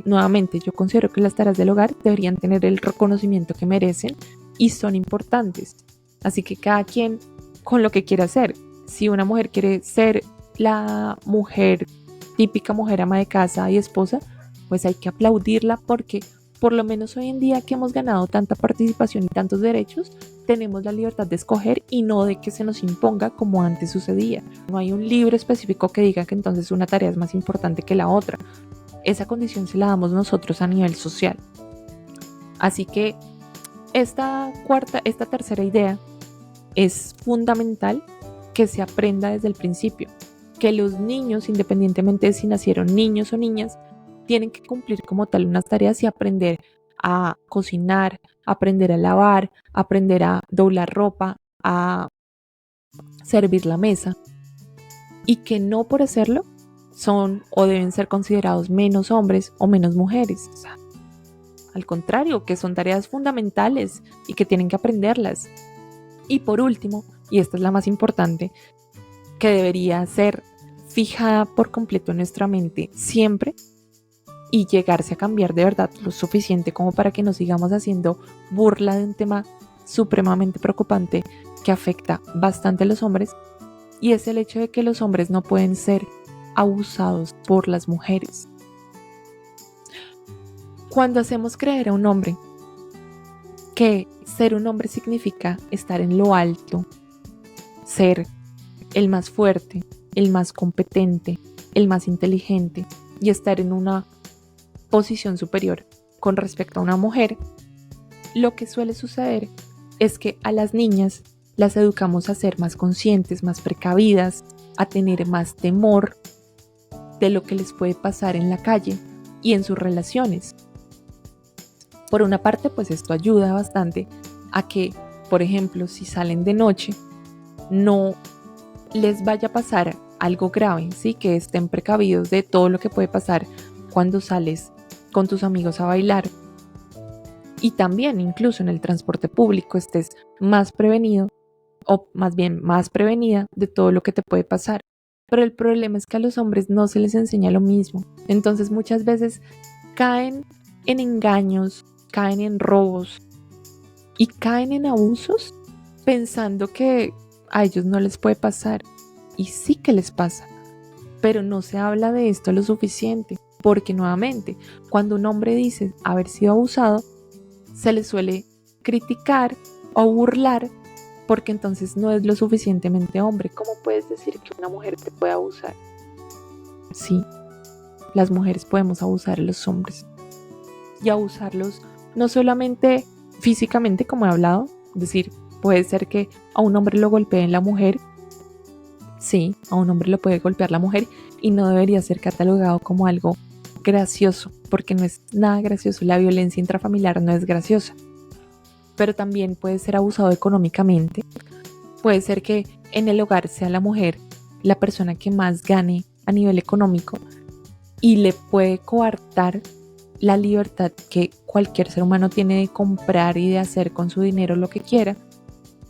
nuevamente, yo considero que las tareas del hogar deberían tener el reconocimiento que merecen y son importantes. Así que cada quien con lo que quiera hacer. Si una mujer quiere ser la mujer, típica mujer ama de casa y esposa, pues hay que aplaudirla porque por lo menos hoy en día que hemos ganado tanta participación y tantos derechos, tenemos la libertad de escoger y no de que se nos imponga como antes sucedía. No hay un libro específico que diga que entonces una tarea es más importante que la otra. Esa condición se la damos nosotros a nivel social. Así que esta tercera idea es fundamental que se aprenda desde el principio, que los niños, independientemente de si nacieron niños o niñas, tienen que cumplir como tal unas tareas y aprender a cocinar, aprender a lavar, aprender a doblar ropa, a servir la mesa, y que no por hacerlo son o deben ser considerados menos hombres o menos mujeres. O sea, al contrario, que son tareas fundamentales y que tienen que aprenderlas. Y por último, y esta es la más importante, que debería ser fijada por completo en nuestra mente siempre y llegarse a cambiar de verdad lo suficiente como para que nos sigamos haciendo burla de un tema supremamente preocupante que afecta bastante a los hombres, y es el hecho de que los hombres no pueden ser abusados por las mujeres. Cuando hacemos creer a un hombre que ser un hombre significa estar en lo alto, ser el más fuerte, el más competente, el más inteligente y estar en una posición superior con respecto a una mujer, lo que suele suceder es que a las niñas las educamos a ser más conscientes, más precavidas, a tener más temor de lo que les puede pasar en la calle y en sus relaciones. Por una parte, pues esto ayuda bastante a que, por ejemplo, si salen de noche, no les vaya a pasar algo grave, ¿sí? Que estén precavidos de todo lo que puede pasar cuando sales con tus amigos a bailar. Y también, incluso en el transporte público, estés más prevenido o más bien más prevenida de todo lo que te puede pasar. Pero el problema es que a los hombres no se les enseña lo mismo. Entonces muchas veces caen en engaños, caen en robos y caen en abusos pensando que a ellos no les puede pasar. Y sí que les pasa, pero no se habla de esto lo suficiente, porque nuevamente, cuando un hombre dice haber sido abusado, se le suele criticar o burlar, porque entonces no es lo suficientemente hombre. ¿Cómo puedes decir que una mujer te puede abusar? Sí, las mujeres podemos abusar a los hombres, y abusarlos no solamente físicamente, como he hablado, es decir, puede ser que a un hombre lo golpeen la mujer. Sí, a un hombre lo puede golpear la mujer y no debería ser catalogado como algo gracioso, porque no es nada gracioso. La violencia intrafamiliar no es graciosa. Pero también puede ser abusado económicamente. Puede ser que en el hogar sea la mujer la persona que más gane a nivel económico y le puede coartar la libertad que cualquier ser humano tiene de comprar y de hacer con su dinero lo que quiera.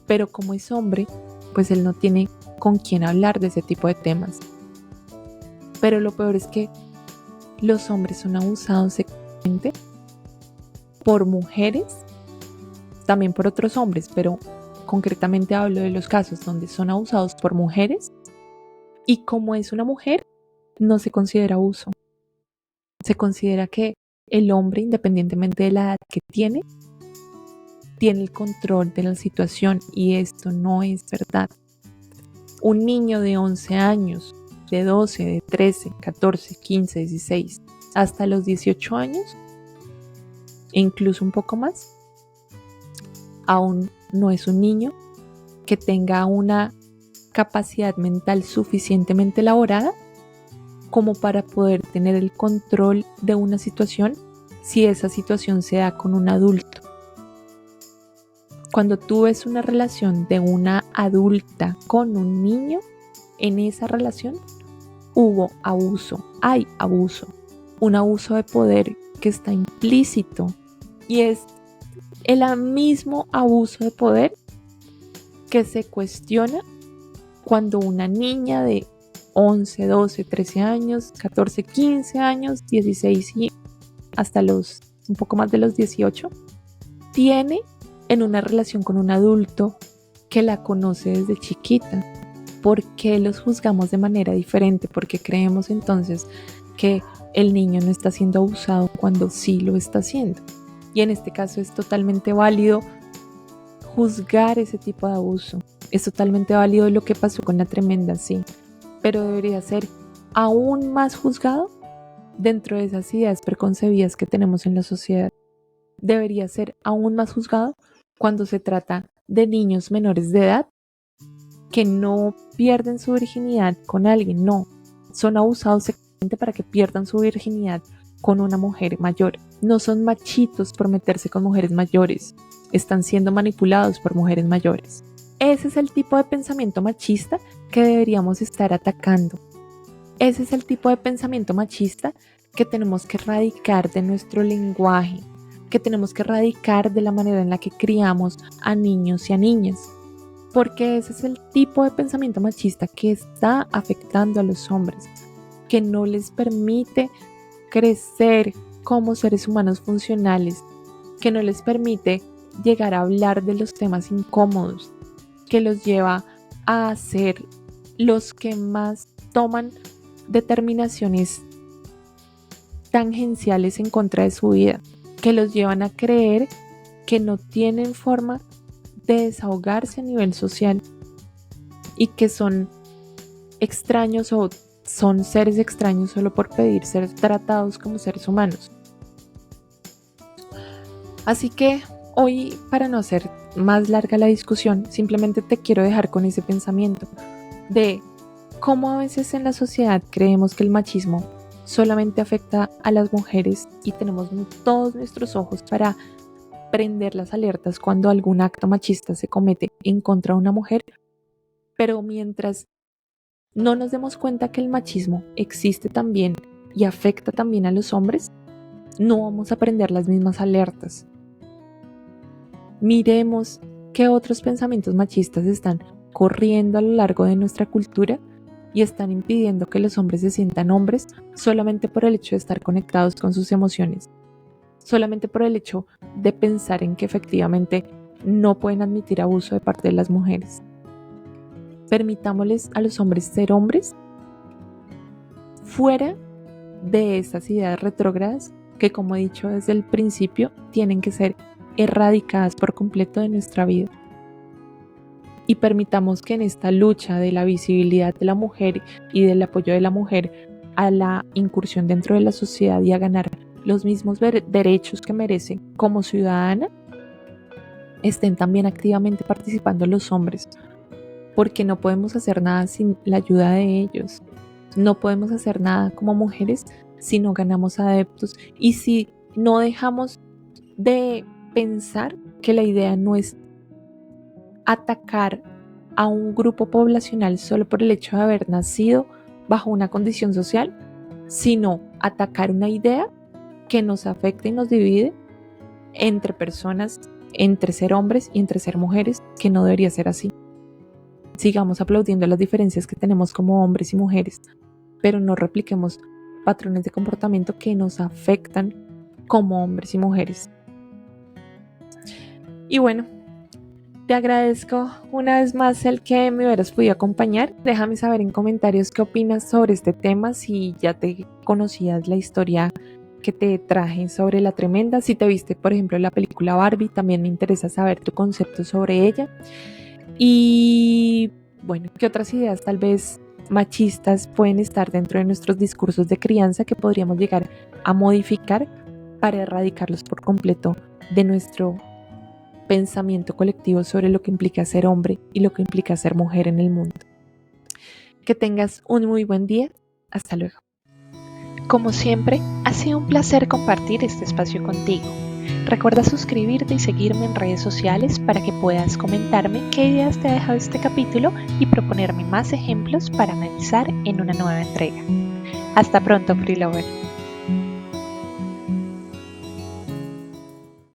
Pero como es hombre, pues él no tiene con quién hablar de ese tipo de temas. Pero lo peor es que los hombres son abusados sexualmente por mujeres, también por otros hombres, pero concretamente hablo de los casos donde son abusados por mujeres y como es una mujer, no se considera abuso. Se considera que el hombre, independientemente de la edad que tiene el control de la situación y esto no es verdad. Un niño de 11 años, de 12, de 13, 14, 15, 16, hasta los 18 años, e incluso un poco más, aún no es un niño que tenga una capacidad mental suficientemente elaborada como para poder tener el control de una situación si esa situación se da con un adulto. Cuando tú ves una relación de una adulta con un niño, en esa relación hubo abuso, hay abuso, un abuso de poder que está implícito y es el mismo abuso de poder que se cuestiona cuando una niña de 11, 12, 13 años, 14, 15 años, 16 y hasta un poco más de los 18, tiene en una relación con un adulto que la conoce desde chiquita. ¿Por qué los juzgamos de manera diferente? Porque creemos entonces que el niño no está siendo abusado cuando sí lo está haciendo. Y en este caso es totalmente válido juzgar ese tipo de abuso. Es totalmente válido lo que pasó con la tremenda, sí. Pero debería ser aún más juzgado dentro de esas ideas preconcebidas que tenemos en la sociedad. Debería ser aún más juzgado cuando se trata de niños menores de edad que no pierden su virginidad con alguien, no, son abusados sexualmente para que pierdan su virginidad con una mujer mayor. No son machitos por meterse con mujeres mayores, están siendo manipulados por mujeres mayores. Ese es el tipo de pensamiento machista que deberíamos estar atacando. Ese es el tipo de pensamiento machista que tenemos que erradicar de nuestro lenguaje, que tenemos que erradicar de la manera en la que criamos a niños y a niñas. Porque ese es el tipo de pensamiento machista que está afectando a los hombres, que no les permite crecer como seres humanos funcionales, que no les permite llegar a hablar de los temas incómodos, que los lleva a ser los que más toman determinaciones tangenciales en contra de su vida, que los llevan a creer que no tienen forma de desahogarse a nivel social y que son extraños o son seres extraños solo por pedir ser tratados como seres humanos. Así que hoy, para no hacer más larga la discusión, simplemente te quiero dejar con ese pensamiento de cómo a veces en la sociedad creemos que el machismo solamente afecta a las mujeres y tenemos todos nuestros ojos para prender las alertas cuando algún acto machista se comete en contra de una mujer, pero mientras no nos demos cuenta que el machismo existe también y afecta también a los hombres, no vamos a prender las mismas alertas. Miremos qué otros pensamientos machistas están corriendo a lo largo de nuestra cultura y están impidiendo que los hombres se sientan hombres solamente por el hecho de estar conectados con sus emociones, solamente por el hecho de pensar en que efectivamente no pueden admitir abuso de parte de las mujeres. Permitámosles a los hombres ser hombres fuera de esas ideas retrógradas que, como he dicho desde el principio, tienen que ser erradicadas por completo de nuestra vida. Y permitamos que en esta lucha de la visibilidad de la mujer y del apoyo de la mujer a la incursión dentro de la sociedad y a ganar los mismos derechos que merece como ciudadana, estén también activamente participando los hombres, porque no podemos hacer nada sin la ayuda de ellos. No podemos hacer nada como mujeres si no ganamos adeptos y si no dejamos de pensar que la idea no es atacar a un grupo poblacional solo por el hecho de haber nacido bajo una condición social, sino atacar una idea que nos afecta y nos divide entre personas, entre ser hombres y entre ser mujeres, que no debería ser así. sigamos aplaudiendo las diferencias que tenemos como hombres y mujeres, pero no repliquemos patrones de comportamiento que nos afectan como hombres y mujeres. Y bueno, te agradezco una vez más el que me hubieras podido acompañar. Déjame saber en comentarios qué opinas sobre este tema, si ya te conocías la historia que te traje sobre La Tremenda. Si te viste, por ejemplo, la película Barbie, también me interesa saber tu concepto sobre ella. Y bueno, ¿qué otras ideas tal vez machistas pueden estar dentro de nuestros discursos de crianza que podríamos llegar a modificar para erradicarlos por completo de nuestro pensamiento colectivo sobre lo que implica ser hombre y lo que implica ser mujer en el mundo? Que tengas un muy buen día. Hasta luego. Como siempre, ha sido un placer compartir este espacio contigo. Recuerda suscribirte y seguirme en redes sociales para que puedas comentarme qué ideas te ha dejado este capítulo y proponerme más ejemplos para analizar en una nueva entrega. Hasta pronto, Freelover.